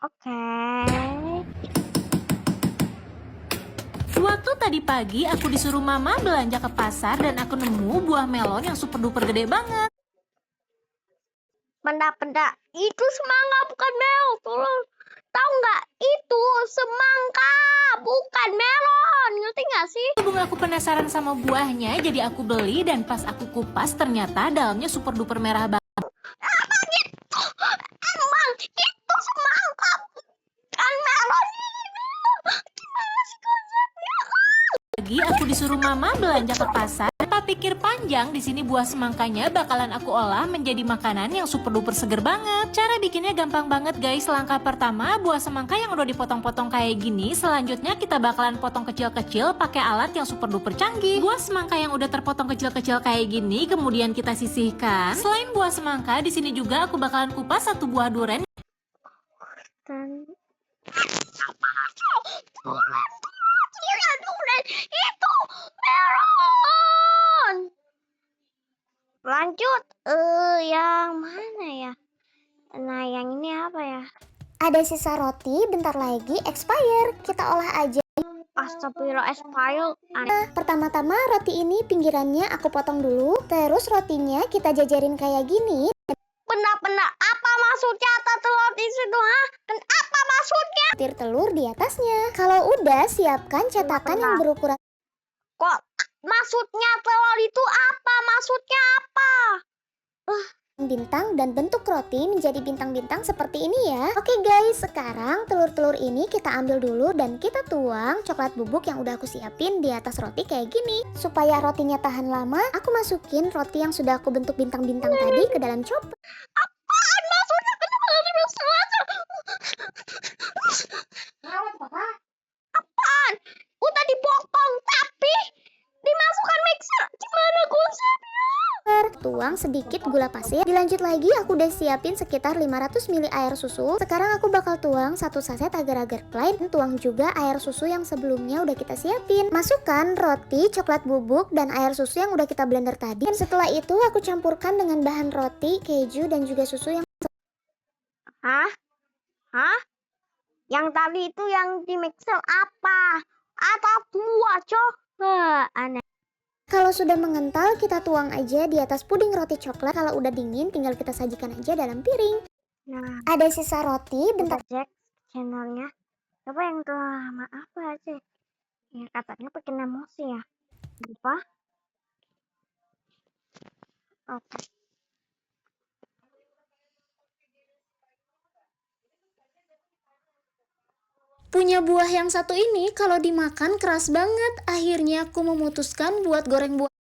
Oke. Waktu tadi pagi aku disuruh mama belanja ke pasar dan aku nemu buah melon yang super duper gede banget. Benda-benda itu semangka bukan melon. Tolong. Tahu nggak? Itu semangka bukan melon. Ngerti nggak sih? Berhubung aku penasaran sama buahnya, jadi aku beli dan pas aku kupas ternyata dalamnya super duper merah banget. Apa gitu? Emang itu semangka bukan melon. Gimana sih konsepnya? Lagi aku disuruh mama belanja ke pasar. Tanpa pikir panjang, di sini buah semangkanya bakalan aku olah menjadi makanan yang super duper seger banget. Cara bikinnya gampang banget guys. Langkah pertama, buah semangka yang udah dipotong-potong kayak gini. Selanjutnya kita bakalan potong kecil-kecil pakai alat yang super duper canggih. Buah semangka yang udah terpotong kecil-kecil kayak gini kemudian kita sisihkan. Selain buah semangka, di sini juga aku bakalan kupas satu buah durian. Itu melon. Lanjut, yang mana ya? Nah, yang ini apa ya? Ada sisa roti, bentar lagi expire. Kita olah aja. Astagfirullah, expire. Pertama-tama roti ini pinggirannya aku potong dulu. Terus rotinya kita jajarin kayak gini. Benar-benar apa maksudnya telur di situ, ha? Dan apa maksudnya? Butir telur di atasnya. Kalau udah, siapkan cetakan yang berukuran Kok maksudnya telur itu apa? Maksudnya apa? bintang dan bentuk roti menjadi bintang-bintang seperti ini ya. Oke guys, sekarang telur-telur ini kita ambil dulu dan kita tuang coklat bubuk yang udah aku siapin di atas roti kayak gini. Supaya rotinya tahan lama, aku masukin roti yang sudah aku bentuk bintang-bintang tadi ke dalam chopper. Apaan maksudnya? Kenapa nggak dimaksud? Apaan? Udah dipotong tapi dimasukkan mixer. Gimana konsepnya? Tuang sedikit gula pasir. Dilanjut lagi, aku udah siapin sekitar 500 ml air susu. Sekarang aku bakal tuang satu saset agar-agar plain. Tuang juga air susu yang sebelumnya udah kita siapin. Masukkan roti, coklat bubuk, dan air susu yang udah kita blender tadi. Dan setelah itu aku campurkan dengan bahan roti, keju, dan juga susu yang Hah? Hah? Yang tadi itu yang di mixer apa? Atau buah coklat? Aneh. kalau sudah mengental, kita tuang aja di atas puding roti coklat. Kalau udah dingin, tinggal kita sajikan aja dalam piring. Nah, Ada sisa roti, bentar. cek channelnya. Apa yang telah apa sih? Ya katanya bikin emosi ya. Apa? Oke. Punya buah yang satu ini kalau dimakan keras banget. Akhirnya aku memutuskan buat goreng buah.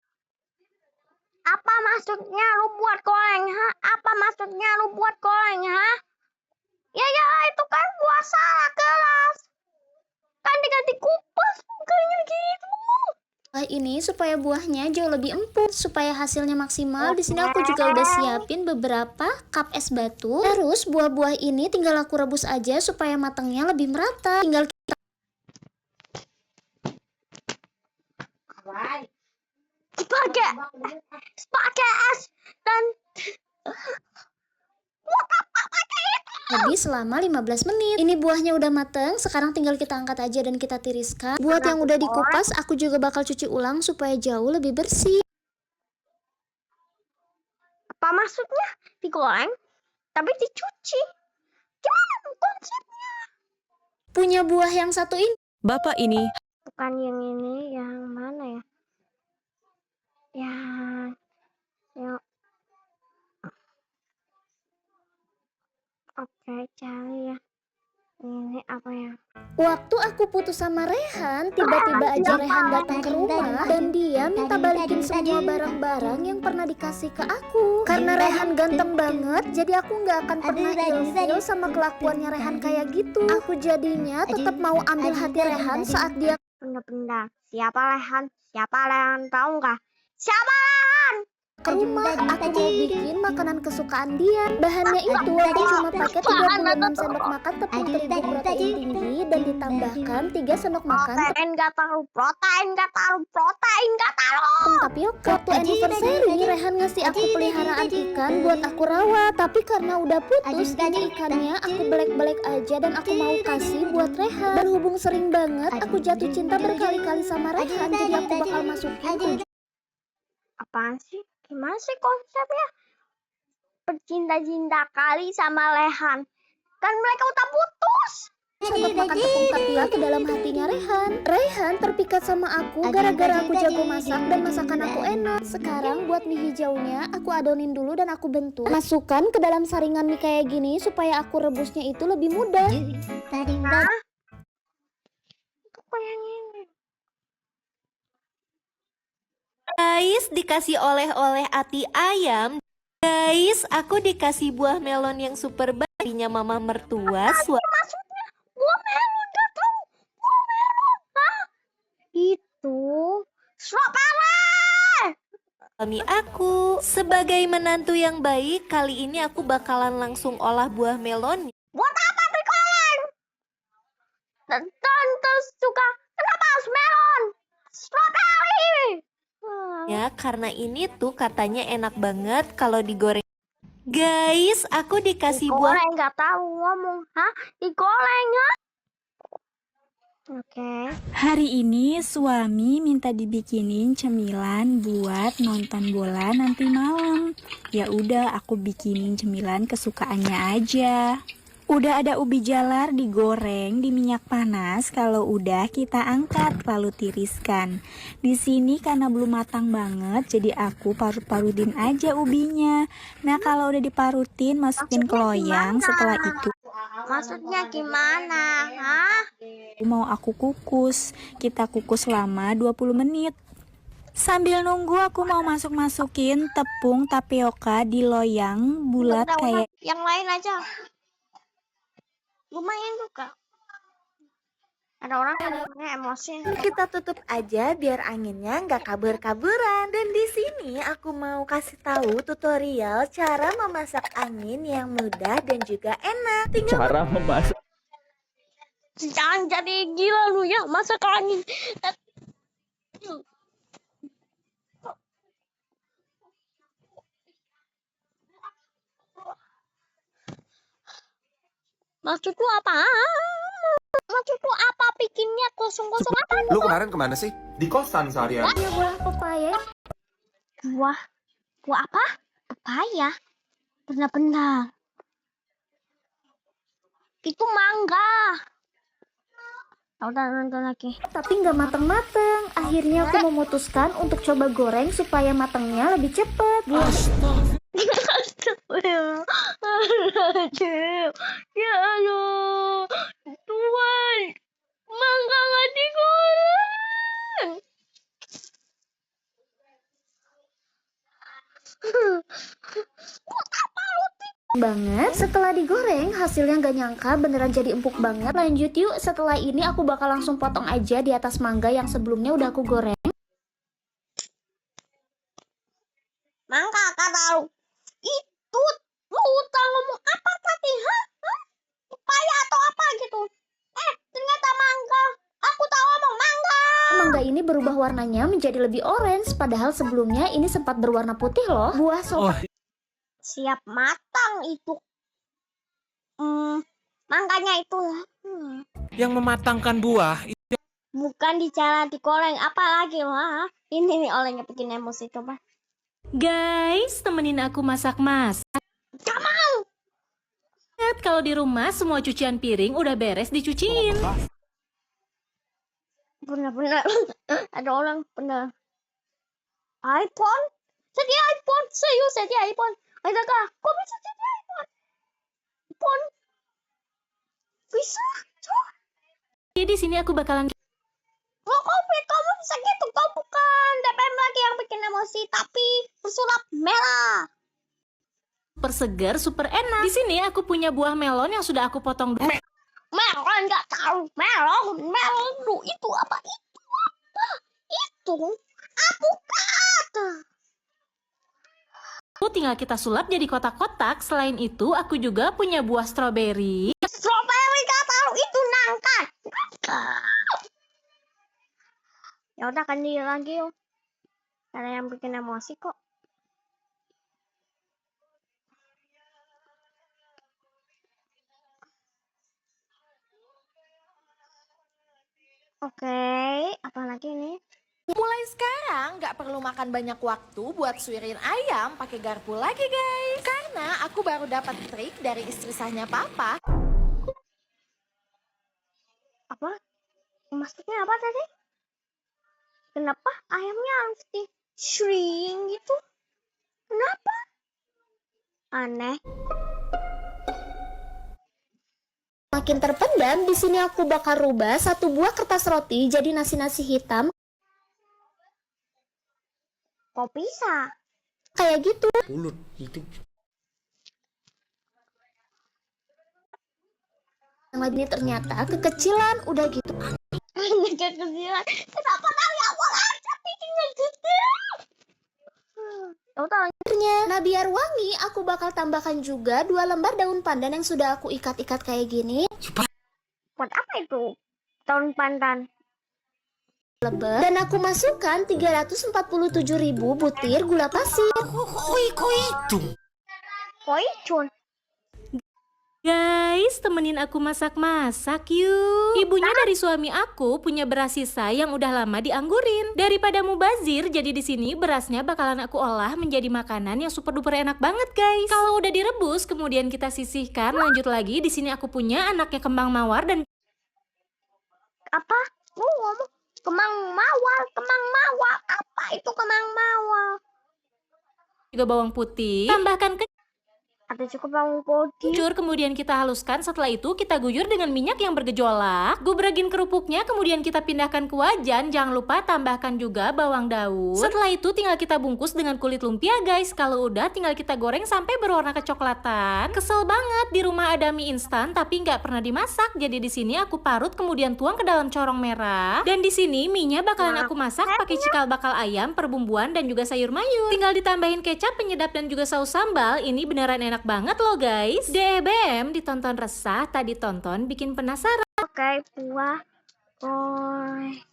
Apa maksudnya lu buat goreng, ha? Apa maksudnya lu buat goreng, ha? Ya itu kan buah salak keras. Kan diganti kupas bukannya gitu. Ini supaya buahnya jauh lebih empuk, supaya hasilnya maksimal. Di sini aku juga udah siapin beberapa cup es batu. Terus buah-buah ini tinggal aku rebus aja supaya matangnya lebih merata. Tinggal kita pakai es dan lebih selama 15 menit. Ini buahnya udah mateng, sekarang tinggal kita angkat aja dan kita tiriskan. Buat yang udah dikupas, aku juga bakal cuci ulang supaya jauh lebih bersih. apa maksudnya digoreng tapi dicuci? Gimana konsepnya? Punya buah yang satu ini. Bapak ini Bukan yang ini, yang mana ya? Yang oke, cari ya. Ini apa ya? Waktu aku putus sama Rehan, tiba-tiba aja Rehan datang ke rumah dan dia minta balikin semua barang-barang yang pernah dikasih ke aku. Karena Rehan ganteng banget, jadi aku nggak akan pernah ilfil sama kelakuannya Rehan kayak gitu. Aku jadinya tetap mau ambil hati Rehan saat dia Benda-benda. Siapa Lehan? Siapa Lehan? Tahu nggak? Siapa Lehan? ke rumah, aku mau bikin makanan kesukaan dia. Bahannya itu aku cuma pakai 36 sendok makan tepung terigu protein tinggi dan ditambahkan 3 sendok makan Protein gak taruh, protein gak taruh, protein gak taruh. tepung tapioka. Waktu anniversary, Rehan ngasih aku peliharaan ikan buat aku rawat. Tapi karena udah putus, ini ikannya aku belek-belek aja dan aku mau kasih buat Rehan. Berhubung sering banget aku jatuh cinta berkali-kali sama Rehan, jadi aku bakal masukin Apaan sih? Gimana sih konsepnya? Bercinta-cinta kali sama Lehan. Kan mereka udah putus. sendok makan tepung tapioka ke dalam hatinya Rehan. Rehan terpikat sama aku gara-gara aku jago masak dan masakan aku enak. Sekarang buat mie hijaunya aku adonin dulu dan aku bentuk. Masukkan ke dalam saringan mie kayak gini supaya aku rebusnya itu lebih mudah. Hah? Aku yang ini. Guys, dikasih oleh-oleh ati ayam. Guys, aku dikasih buah melon yang super barinya mama mertua. Maksudnya buah melon, gak tahu. Buah melon. Hah? Itu strawberry. Suami aku. Sebagai menantu yang baik, kali ini aku bakalan langsung olah buah melon. Buat apa digoreng? Dan terus juga kenapa harus melon? Strawberry. Ya, karena ini tuh katanya enak banget kalau digoreng. Guys, aku dikasih buah Digoreng nggak tahu ngomong. Hah? Digoreng ya? Oke. Hari ini suami minta dibikinin cemilan buat nonton bola nanti malam. Ya udah, aku bikinin cemilan kesukaannya aja. Udah ada ubi jalar digoreng di minyak panas. Kalau udah kita angkat lalu tiriskan. Di sini karena belum matang banget, jadi aku parut-parutin aja ubinya. Nah, kalau udah diparutin masukin ke loyang. Setelah itu Maksudnya gimana? Hah? mau aku kukus. Kita kukus selama 20 menit. Sambil nunggu aku mau masukin tepung tapioka di loyang bulat Udah, kayak yang lain aja. Lumayan juga. Ada orang yang emosi. Kita tutup aja biar anginnya nggak kabur-kaburan. Dan di sini aku mau kasih tahu tutorial cara memasak angin yang mudah dan juga enak. Tinggal Cara memasak. Jangan jadi gila lu ya, masak angin. Maksudku apa? Maksudku apa bikinnya kosong-kosong apa? Lu kemarin kemana sih? Di kosan seharian. Ya buah pepaya. Buah apa? Pepaya. Benar-benar. Itu mangga. Udah nonton lagi. Tapi nggak mateng-mateng. Akhirnya aku memutuskan untuk coba goreng supaya matangnya lebih cepat. Ya Allah, Tuhan, mangga nggak digoreng. Banget. Setelah digoreng, hasilnya nggak nyangka beneran jadi empuk banget. Lanjut yuk. Setelah ini aku bakal langsung potong aja di atas mangga yang sebelumnya udah aku goreng. Mangga kata lu. Itu lu utang ngomong apa tadi? Hah? Pepaya atau apa gitu? Ternyata mangga. Aku tahu ngomong mangga. Mangga ini berubah warnanya menjadi lebih orange, padahal sebelumnya ini sempat berwarna putih loh. Buah sofa Siap matang itu. Mangganya itu. Yang mematangkan buah Bukan di cara digoreng, apalagi wah. Ini nih olehnya bikin emosi coba. Guys, temenin aku masak-masak. Gak mau. Ingat, kalau di rumah semua cucian piring udah beres dicuciin. Bener-bener. Ada orang bener. iPhone? Jadi iPhone? Serius jadi iPhone? Ada kah? Kok bisa jadi iPhone? iPhone? Bisa? Jadi di sini aku bakalan Oh, kamu bisa gitu. Kau bukan DPM lagi yang bikin emosi, tapi bersulap merah. super segar, super enak. Di sini aku punya buah melon yang sudah aku potong dulu. Melon nggak tahu. Melon lu itu apa? Itu apukat. Tinggal kita sulap jadi kotak-kotak. Selain itu, aku juga punya buah stroberi. Strawberry gak tahu itu nangka. Ya udah kan dia lagi yuk. Ada yang bikin emosi kok. Oke, apa lagi nih? Mulai sekarang nggak perlu makan banyak waktu buat suirin ayam pakai garpu lagi guys. Karena aku baru dapat trik dari istri sahnya papa. Apa? Maksudnya apa tadi? Kenapa ayamnya harus di shrink gitu? Kenapa? Aneh. Makin terpendam, di sini aku bakal rubah satu buah kertas roti jadi nasi-nasi hitam Kok bisa? kayak gitu. Mulut itu. Yang ini ternyata kekecilan, udah gitu. Kekecilan. Kenapa dari awal aja bikinnya gitu? Udah Akhirnya, nah biar wangi, aku bakal tambahkan juga 2 lembar daun pandan yang sudah aku ikat-ikat kayak gini. buat apa itu? Daun pandan. Lebar. Dan aku masukkan 347.000 butir gula pasir. Koicun. Guys, temenin aku masak-masak yuk. Ibunya dari suami aku punya beras sisa yang udah lama dianggurin. Daripada mubazir, jadi di sini berasnya bakalan aku olah menjadi makanan yang super duper enak banget, guys. Kalau udah direbus, kemudian kita sisihkan. Lanjut lagi, di sini aku punya anaknya kembang mawar dan Apa? Ngomong kemang mawar. Apa itu kemang mawar? juga bawang putih. Tambahkan Ada cukup bawang putih. kencur, kemudian kita haluskan. Setelah itu kita guyur dengan minyak yang bergejolak. Gubregin kerupuknya, kemudian kita pindahkan ke wajan. Jangan lupa tambahkan juga bawang daun. Setelah itu tinggal kita bungkus dengan kulit lumpia, guys. Kalau udah tinggal kita goreng sampai berwarna kecoklatan. Kesel banget, di rumah ada mie instan tapi nggak pernah dimasak. Jadi di sini aku parut kemudian tuang ke dalam corong merah. Dan di sini mie-nya bakalan aku masak pakai cikal bakal ayam, perbumbuan dan juga sayur mayur. Tinggal ditambahin kecap, penyedap dan juga saus sambal. Ini beneran enak banget loh guys. DBM ditonton resah, tadi tonton bikin penasaran. Oke, buah. Boy.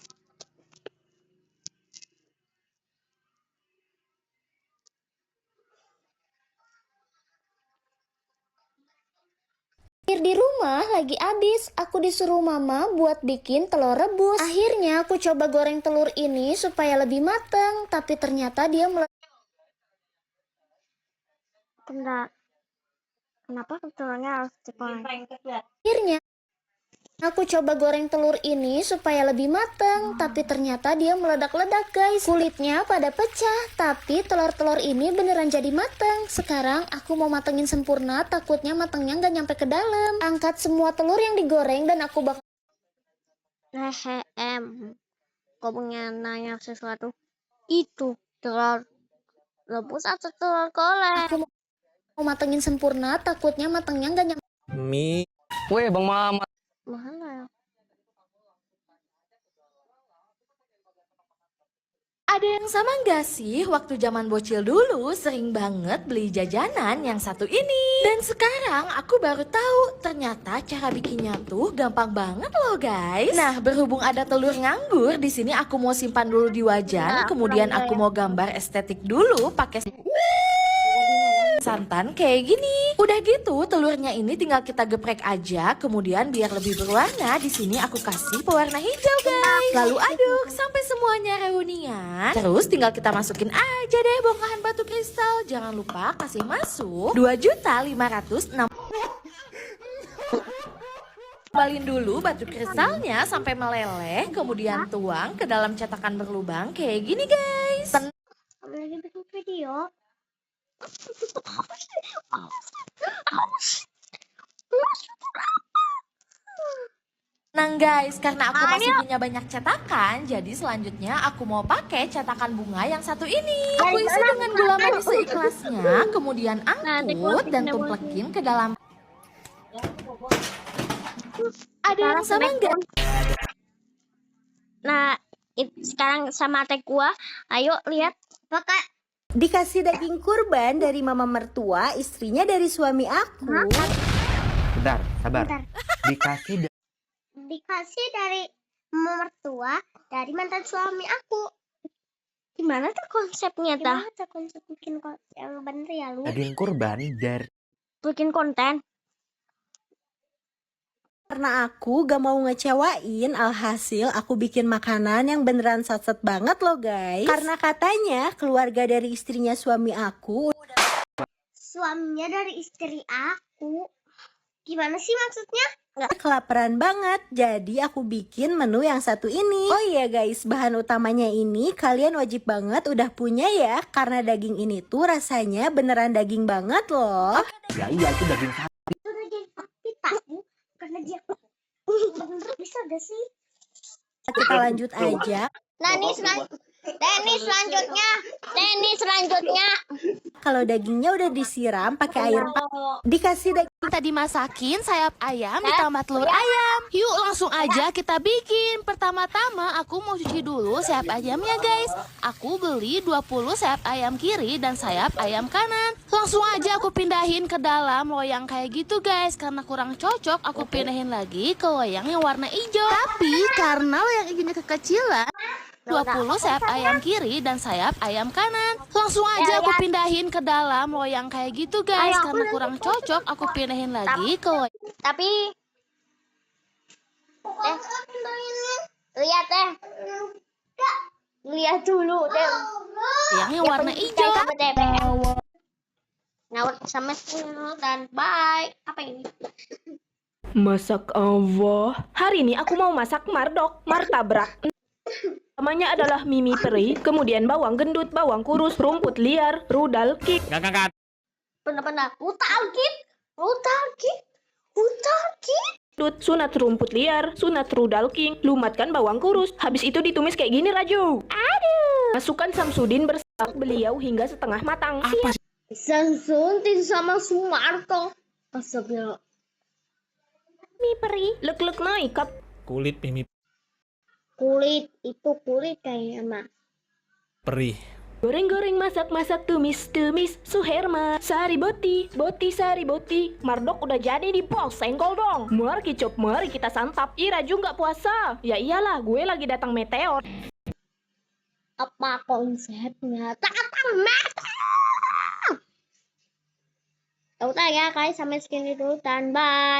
Air di rumah lagi habis, aku disuruh mama buat bikin telur rebus. Akhirnya aku coba goreng telur ini supaya lebih matang, tapi ternyata dia Kenapa telurnya harus digoreng? Akhirnya aku coba goreng telur ini supaya lebih matang, tapi ternyata dia meledak-ledak guys. Kulitnya pada pecah, tapi telur-telur ini beneran jadi matang. Sekarang aku mau matengin sempurna, takutnya matangnya nggak nyampe ke dalam. Angkat semua telur yang digoreng dan aku bakal Kau pengen nanya sesuatu? Itu telur rebus atau telur goreng? aku mau matengin sempurna, takutnya matangnya nggak nyampe. Mie. Weh, Bang Mama. Mana ya? Ada yang sama nggak sih waktu zaman bocil dulu sering banget beli jajanan yang satu ini? Dan sekarang aku baru tahu ternyata cara bikinnya tuh gampang banget loh guys. Nah berhubung ada telur nganggur di sini aku mau simpan dulu di wajan, kemudian aku mau gambar estetik dulu pakai santan kayak gini. Udah gitu telurnya ini tinggal kita geprek aja, kemudian biar lebih berwarna di sini aku kasih pewarna hijau guys. Lalu aduk sampai semuanya reunian. Terus tinggal kita masukin aja deh bongkahan batu kristal. Jangan lupa kasih masuk 2.506. Balin dulu batu kristalnya sampai meleleh, kemudian tuang ke dalam cetakan berlubang kayak gini guys. Lagi bikin video. Nah guys, karena aku masih punya banyak cetakan, jadi selanjutnya aku mau pakai cetakan bunga yang satu ini. Aku isi dengan gula manis seikhlasnya, kemudian angkut dan tumplekin ke dalam. Ada yang sama enggak? Nah, sekarang sama teh gua. Ayo lihat. Pakai Dikasih daging kurban dari mama mertua, istrinya dari suami aku. Bentar, sabar. Bentar. Dikasih dari mertua dari mantan suami aku. Gimana tuh konsepnya tah? Gimana tuh konsep bikin konsep yang bener ya lu? Daging kurban dari Bikin konten. Karena aku gak mau ngecewain, alhasil aku bikin makanan yang beneran satset banget loh guys. Karena katanya keluarga dari istrinya suami aku. Suaminya dari istri aku. Gimana sih maksudnya? Kelaparan banget, jadi aku bikin menu yang satu ini. Oh iya guys, bahan utamanya ini kalian wajib banget udah punya ya, karena daging ini tuh rasanya beneran daging banget loh. ya iya itu daging sapi. Itu daging sapi tahu karena dia bener bisa gak sih? Kita lanjut aja. Nah ini selanjutnya. Kalau dagingnya udah disiram pakai air panas, dikasih daging. Kita dimasakin sayap ayam ditambah telur ayam. Yuk langsung aja kita bikin. Pertama-tama aku mau cuci dulu sayap ayamnya guys. Aku beli 20 sayap ayam kiri dan sayap ayam kanan. Langsung aja aku pindahin ke dalam loyang kayak gitu guys. Karena kurang cocok aku pindahin lagi ke loyang yang warna hijau. Tapi karena loyang hijaunya kekecilan, 20 sayap ayam kiri dan sayap ayam kanan. Langsung aja aku pindahin ke dalam loyang kayak gitu guys. Karena kurang cocok aku pindahin lagi ke loyang. Tapi lihat deh. Lihat dulu deh. Yang warna hijau. Nah, sama dan bye. Apa ini? Masak apa? Hari ini aku mau masak martabak. Namanya adalah mimi peri, kemudian bawang gendut, bawang kurus, rumput liar, rudal kik. Benar-benar. Utalkit. Sunat rumput liar, sunat rudal king, lumatkan bawang kurus. Habis itu ditumis kayak gini Raju. Aduh. Masukkan Samsudin bersama beliau hingga setengah matang. Samsudin sama Sumarto. Astagfirullah. Mimi peri, lek-lek naik kap. Kulit mimi Kulit kayaknya mah. perih. Goreng-goreng, masak-masak, tumis-tumis, Suherma, sari boti, sari boti. Mardok udah jadi di pos, senggol dong. Mari kicop, mari kita santap. Ih, Raju nggak puasa. Ya iyalah, gue lagi datang meteor. Apa konsepnya? Datang meteor. Udah ya guys, sampai segini dulu dan bye.